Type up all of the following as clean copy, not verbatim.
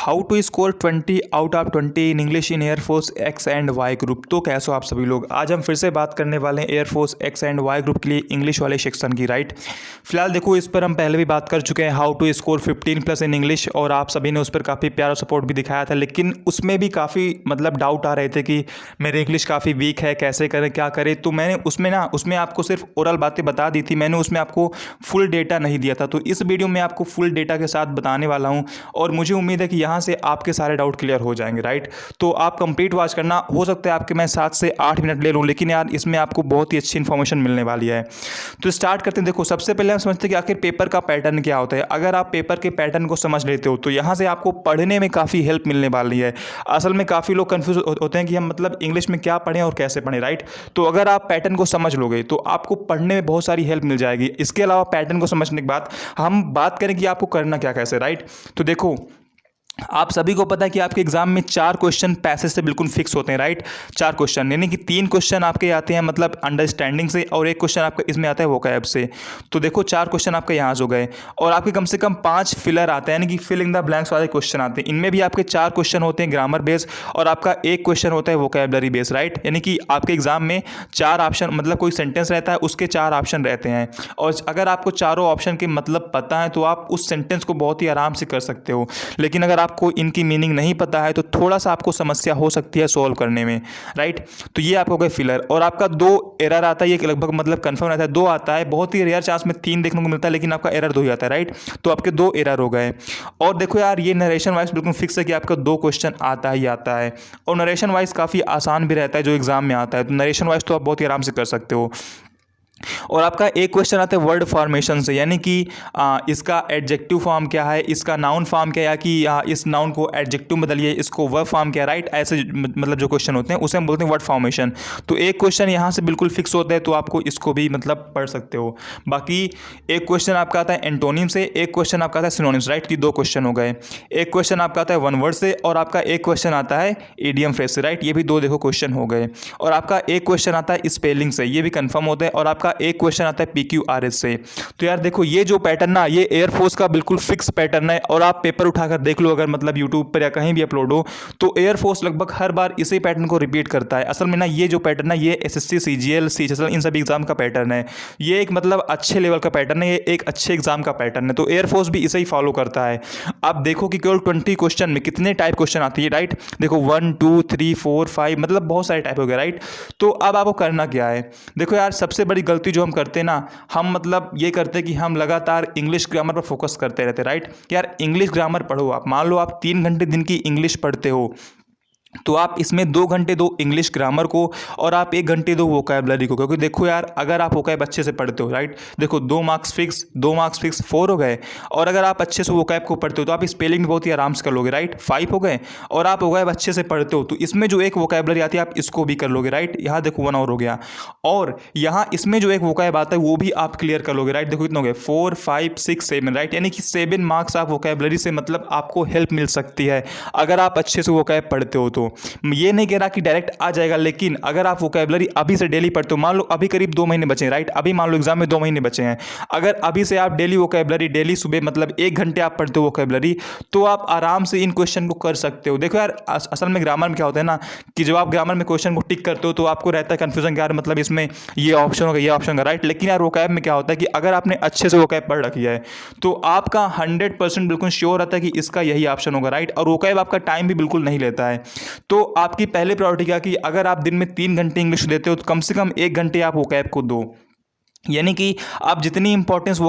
How to score 20 out of 20 in English in air force X and Y group. तो कैसे हो आप सभी लोग। आज हम फिर से बात करने वाले हैं air force X and Y group के लिए इंग्लिश वाले सेक्शन की। राइट, फिलहाल देखो इस पर हम पहले भी बात कर चुके हैं how to score 15+ in English, और आप सभी ने उस पर काफ़ी प्यारा सपोर्ट भी दिखाया था, लेकिन उसमें भी काफ़ी डाउट आ रहे थे कि मेरी इंग्लिश काफ़ी वीक है, कैसे करें क्या करें। तो मैंने उसमें आपको सिर्फ ओरल बातें बता दी थी, मैंने उसमें आपको फुल डेटा नहीं दिया था। तो इस वीडियो में आपको फुल डेटा के साथ बताने वाला हूँ और मुझे उम्मीद है कि यहाँ से आपके सारे डाउट क्लियर हो जाएंगे। राइट, तो आप कंप्लीट वॉच करना। हो सकता है आपके मैं 7 से 8 मिनट ले लूँ, लेकिन यार इसमें आपको बहुत ही अच्छी इन्फॉर्मेशन मिलने वाली है। तो स्टार्ट करते हैं। देखो सबसे पहले हम समझते हैं कि आखिर पेपर का पैटर्न क्या होता है। अगर आप पेपर के पैटर्न को समझ लेते हो तो यहाँ से आपको पढ़ने में काफ़ी हेल्प मिलने वाली है। असल में काफ़ी लोग कन्फ्यूज होते हैं कि हम इंग्लिश में क्या पढ़ें और कैसे पढ़ें। राइट, तो अगर आप पैटर्न को समझ लोगे तो आपको पढ़ने में बहुत सारी हेल्प मिल जाएगी। इसके अलावा पैटर्न को समझने के बाद हम बात करें कि आपको करना क्या कैसे। राइट, तो देखो आप सभी को पता है कि आपके एग्जाम में 4 क्वेश्चन पैसेज से बिल्कुल फिक्स होते हैं। राइट, 4 क्वेश्चन, यानी कि 3 क्वेश्चन आपके आते हैं अंडरस्टैंडिंग से और 1 क्वेश्चन आपका इसमें आता है वोकैब से। तो देखो 4 क्वेश्चन आपके यहाँ से हो गए और आपके कम से कम 5 फिलर आते हैं, यानी कि फिल इन द ब्लैंक्स वाले क्वेश्चन आते हैं। इनमें भी आपके 4 क्वेश्चन होते हैं ग्रामर बेस और आपका 1 क्वेश्चन होता है वोकैबलरी बेस। राइट, यानी कि आपके एग्जाम में 4 ऑप्शन, कोई सेंटेंस रहता है उसके 4 ऑप्शन रहते हैं, और अगर आपको चारों ऑप्शन के पता है तो आप उस सेंटेंस को बहुत ही आराम से कर सकते हो। लेकिन अगर आपको इनकी मीनिंग नहीं पता है तो थोड़ा सा आपको समस्या हो सकती है सॉल्व करने में। राइट, तो ये आपको गए फिलर, और आपका 2 एरर आता है। ये लगभग कंफर्म रहता है 2 आता है, बहुत ही रेयर चांस में 3 देखने को मिलता है, लेकिन आपका एरर 2 ही आता है। राइट, तो आपके 2 एरर हो गए। और देखो यार ये नरेशन वाइज बिल्कुल फिक्स है कि आपका 2 क्वेश्चन आता ही आता है, और नरेशन वाइज काफ़ी आसान भी रहता है जो एग्जाम में आता है। तो नरेशन वाइज तो आप बहुत ही आराम से कर सकते हो। और आपका एक क्वेश्चन आता है वर्ड फॉर्मेशन से, यानी कि इसका एडजेक्टिव फॉर्म क्या है, इसका नाउन फॉर्म क्या है, कि इस नाउन को एडजेक्टिव में बदलिए, इसको वर्ब फॉर्म क्या है। राइट, ऐसे जो क्वेश्चन होते हैं उसे हम बोलते हैं वर्ड फॉर्मेशन। तो एक क्वेश्चन यहाँ से बिल्कुल फिक्स होता है, तो आपको इसको भी पढ़ सकते हो। बाकी एक क्वेश्चन आपका आता है एंटोनिम से, एक क्वेश्चन आपका आता है सिनोनिम्स। राइट, की 2 क्वेश्चन हो गए। एक क्वेश्चन आपका आता है वन वर्ड से, और आपका एक क्वेश्चन आता है इडियम फ्रेज से। राइट, ये भी 2 देखो क्वेश्चन हो गए। और आपका एक क्वेश्चन आता है स्पेलिंग से, ये भी कंफर्म होता है। और आपका एक क्वेश्चन आता है PQRS से। तो यार देखो ये जो पैटर्न ना, ये एयरफोर्स का बिल्कुल फिक्स पैटर्न है, और आप पेपर उठाकर देख लो अगर यूट्यूब पर या कहीं भी अपलोड हो, तो एयरफोर्स लगभग हर बार इसी पैटर्न को रिपीट करता है। असल में ना ये जो पैटर्न है ये SSC CGL CHSL इन सभी एग्जाम का पैटर्न है। ये एक अच्छे लेवल का पैटर्न है, ये एक अच्छे एग्जाम का पैटर्न है। तो एयरफोर्स भी इसे ही फॉलो करता है। आप देखो कि केवल 20 क्वेश्चन में कितने टाइप क्वेश्चन आती है। राइट, देखो 1 2 3 4 5 बहुत सारे टाइप हो गए। राइट, तो अब आपको करना क्या है। देखो यार सबसे बड़ी गलती जो हम करते हैं ना, हम ये करते हैं कि हम लगातार इंग्लिश ग्रामर पर फोकस करते रहते हैं। राइट, यार इंग्लिश ग्रामर पढ़ो। आप मान लो आप 3 घंटे दिन की इंग्लिश पढ़ते हो, तो आप इसमें 2 घंटे दो इंग्लिश ग्रामर को और आप 1 घंटे दो वोकैबलरी को। क्योंकि देखो यार अगर आप वोकैब अच्छे से पढ़ते हो, राइट, देखो 2 मार्क्स फिक्स 4 हो गए। और अगर आप अच्छे से वोकैब को पढ़ते हो तो आप स्पेलिंग भी बहुत ही आराम से कर लोगे। राइट, 5 हो गए। और आप वोकैब अच्छे से पढ़ते हो तो इसमें जो एक वोकैबलरी आती है आप इसको भी कर लोगे। राइट, यहाँ देखो 1 और हो गया। और यहाँ इसमें जो एक वोकैब आता है वो भी आप क्लियर कर लोगे। राइट, देखो कितने हो गए 4 5 6 7। राइट, यानी कि 7 मार्क्स आप वोकैबलरी से आपको हेल्प मिल सकती है अगर आप अच्छे से वोकैब पढ़ते हो। तो ये नहीं कह रहा कि डायरेक्ट आ जाएगा, लेकिन अगर आप वोकैबलरी अभी से डेली पढ़ते हो, मान लो अभी करीब 2 महीने बचे हैं। राइट, अभी मान लो एग्जाम में 2 महीने बचे हैं, अगर अभी से आप डेली वोकैबलरी, डेली सुबह 1 घंटे आप पढ़ते हो वोकैबलरी, तो आप आराम से इन क्वेश्चन को कर सकते हो। देखो यार असल में ग्रामर में क्या होता है ना, कि जब आप ग्रामर में क्वेश्चन को टिक करते हो तो आपको रहता है कन्फ्यूजन कि यार इसमें ये ऑप्शन होगा ये ऑप्शन होगा। राइट, लेकिन यार वोकैब में क्या होता है कि अगर आपने अच्छे से वोकैब पढ़ रखी है तो आपका 100% बिल्कुल श्योर रहता है कि इसका यही ऑप्शन होगा। राइट, और वोकैब आपका टाइम भी बिल्कुल नहीं लेता है। तो आपकी पहले प्रायोरिटी क्या कि अगर आप दिन में 3 घंटे इंग्लिश देते हो तो कम से कम 1 घंटे आप वोकैब को दो। यानी कि आप जितनी इंपॉर्टेंस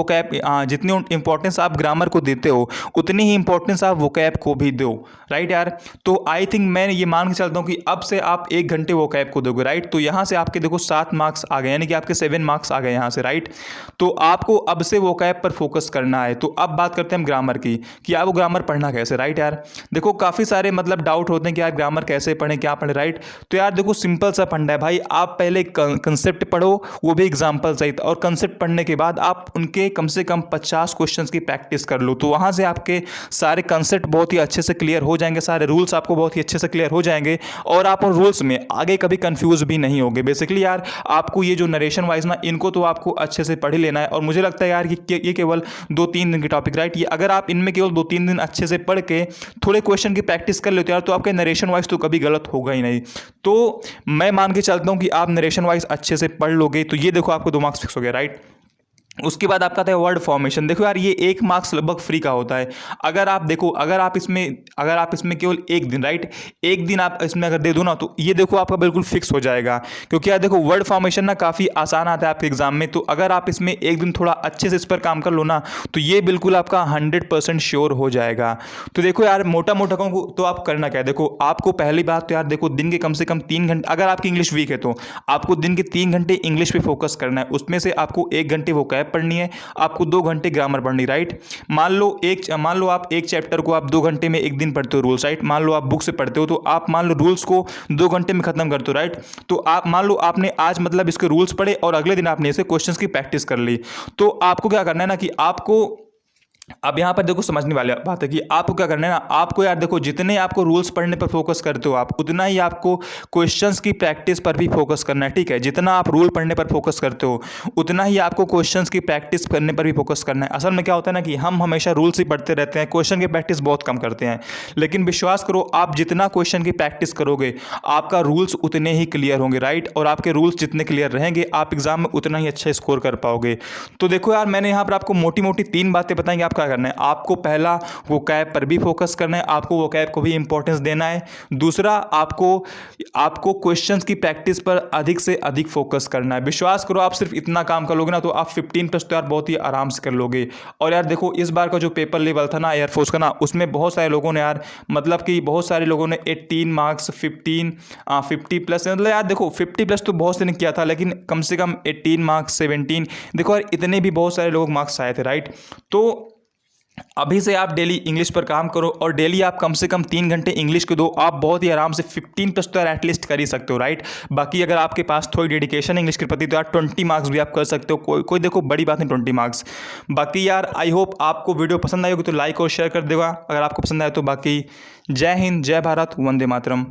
आप ग्रामर को देते हो उतनी ही इंपॉर्टेंस आप वोकैब को भी दो। राइट यार, तो आई थिंक मैं ये मान के चलता हूँ कि अब से आप 1 घंटे वोकैब को दोगे। राइट, तो यहाँ से आपके देखो 7 मार्क्स आ गए, यानी कि आपके 7 मार्क्स आ गए यहाँ से। राइट, तो आपको अब से वोकैब पर फोकस करना है। तो अब बात करते हैं हम ग्रामर की, कि आपको ग्रामर पढ़ना कैसे। राइट यार, देखो काफ़ी सारे डाउट होते हैं कि यार ग्रामर कैसे पढ़ें, क्या पढ़ें। राइट, तो यार देखो सिंपल सा फंडा है भाई, आप पहले कंसेप्ट पढ़ो, वो भी एग्जाम्पल सहित, और कंसेप्ट पढ़ने के बाद आप उनके कम से कम 50 क्वेश्चंस की प्रैक्टिस कर लो, तो वहाँ से आपके सारे कंसेप्ट बहुत ही अच्छे से क्लियर हो जाएंगे, सारे रूल्स आपको बहुत ही अच्छे से क्लियर हो जाएंगे और आप उन रूल्स में आगे कभी कंफ्यूज भी नहीं होगे। बेसिकली यार आपको ये जो नरेशन वाइज ना, इनको तो आपको अच्छे से पढ़ ही लेना है। और मुझे लगता है यार कि ये केवल 2-3 दिन के टॉपिक, राइट, ये अगर आप इनमें केवल 2-3 दिन अच्छे से पढ़ के थोड़े क्वेश्चन की प्रैक्टिस कर लेते हो यार, तो आपके नरेशन वाइज तो कभी गलत होगा ही नहीं। तो मैं मान के चलता हूँ कि आप नरेशन वाइज अच्छे से पढ़ लोगे तो ये देखो आपको 2 मार्क्स फिक्स हो गया, राइट। उसके बाद आपका आता है वर्ड फॉर्मेशन। देखो यार ये 1 मार्क्स लगभग फ्री का होता है। अगर आप देखो, अगर आप इसमें केवल 1 दिन, राइट, 1 दिन आप इसमें अगर दे दो ना, तो ये देखो आपका बिल्कुल फिक्स हो जाएगा। क्योंकि यार देखो वर्ड फॉर्मेशन ना काफ़ी आसान आता है आपके एग्जाम में, तो अगर आप इसमें 1 दिन थोड़ा अच्छे से इस पर काम कर लो ना, तो ये बिल्कुल आपका 100% श्योर हो जाएगा। तो देखो यार मोटा मोटा कहूँ तो आप करना क्या है, देखो आपको पहली बात तो यार देखो दिन के कम से कम 3 घंटे, अगर आपकी इंग्लिश वीक है तो आपको दिन के 3 घंटे इंग्लिश पे फोकस करना है। उसमें से आपको 1 घंटे वोकैब पढ़नी है, आपको 2 घंटे ग्रामर पढ़नी, राइट। मान लो आप एक चैप्टर को आप 2 घंटे में एक दिन पढ़ते हो रूल्स, राइट। मान लो आप बुक से पढ़ते हो तो आप मान लो रूल्स को 2 घंटे में खत्म करते हो, राइट। तो आप मान लो आपने आज मतलब इसके रूल्स पढ़े और अगले दिन आपने इसे क्वेश्चंस की प्रैक्टिस कर ली, तो आपको क्या करना है ना कि आपको अब यहाँ पर देखो समझने वाली बात है कि आपको क्या करना है ना, आपको यार देखो जितने आपको रूल्स पढ़ने पर फोकस करते हो आप, उतना ही आपको क्वेश्चंस की प्रैक्टिस पर भी फोकस करना है, ठीक है। जितना आप रूल पढ़ने पर फोकस करते हो उतना ही आपको क्वेश्चंस की प्रैक्टिस करने पर भी फोकस करना है। असल में क्या होता है ना कि हम हमेशा रूल्स ही पढ़ते रहते हैं, क्वेश्चन की प्रैक्टिस बहुत कम करते हैं। लेकिन विश्वास करो, आप जितना क्वेश्चन की प्रैक्टिस करोगे आपका रूल्स उतने ही क्लियर होंगे, राइट। और आपके रूल्स जितने क्लियर रहेंगे आप एग्जाम में उतना ही अच्छा स्कोर कर पाओगे। तो देखो यार मैंने यहाँ पर आपको मोटी मोटी 3 बातें बताएंगे। आप क्या करना है, आपको पहला वोकैब पर भी फोकस करना है, आपको वोकैब को भी इंपॉर्टेंस देना है। दूसरा आपको क्वेश्चंस की प्रैक्टिस पर अधिक से अधिक फोकस करना है। विश्वास करो आप सिर्फ इतना काम कर लोगे ना तो आप 15+ तो यार बहुत ही आराम से कर लोगे। और यार देखो इस बार का जो पेपर लेवल था ना एयरफोर्स का ना, उसमें बहुत सारे लोगों ने यार मतलब कि बहुत सारे लोगों ने 18 मार्क्स 50+, मतलब यार देखो 50+ तो बहुत से ने किया था, लेकिन कम से कम 18 मार्क्स 17, देखो यार इतने भी बहुत सारे लोग मार्क्स आए थे, राइट। तो अभी से आप डेली इंग्लिश पर काम करो और डेली आप कम से कम 3 घंटे इंग्लिश को दो, आप बहुत ही आराम से 15+ तो यार एटलीस्ट कर ही सकते हो, राइट। बाकी अगर आपके पास थोड़ी डेडिकेशन है इंग्लिश के प्रति तो यार 20 मार्क्स भी आप कर सकते हो, कोई देखो बड़ी बात नहीं 20 मार्क्स। बाकी यार आई होप आपको वीडियो पसंद आई होगी तो लाइक और शेयर कर देगा अगर आपको पसंद आए तो। बाकी जय हिंद, जय भारत, वंदे मातरम।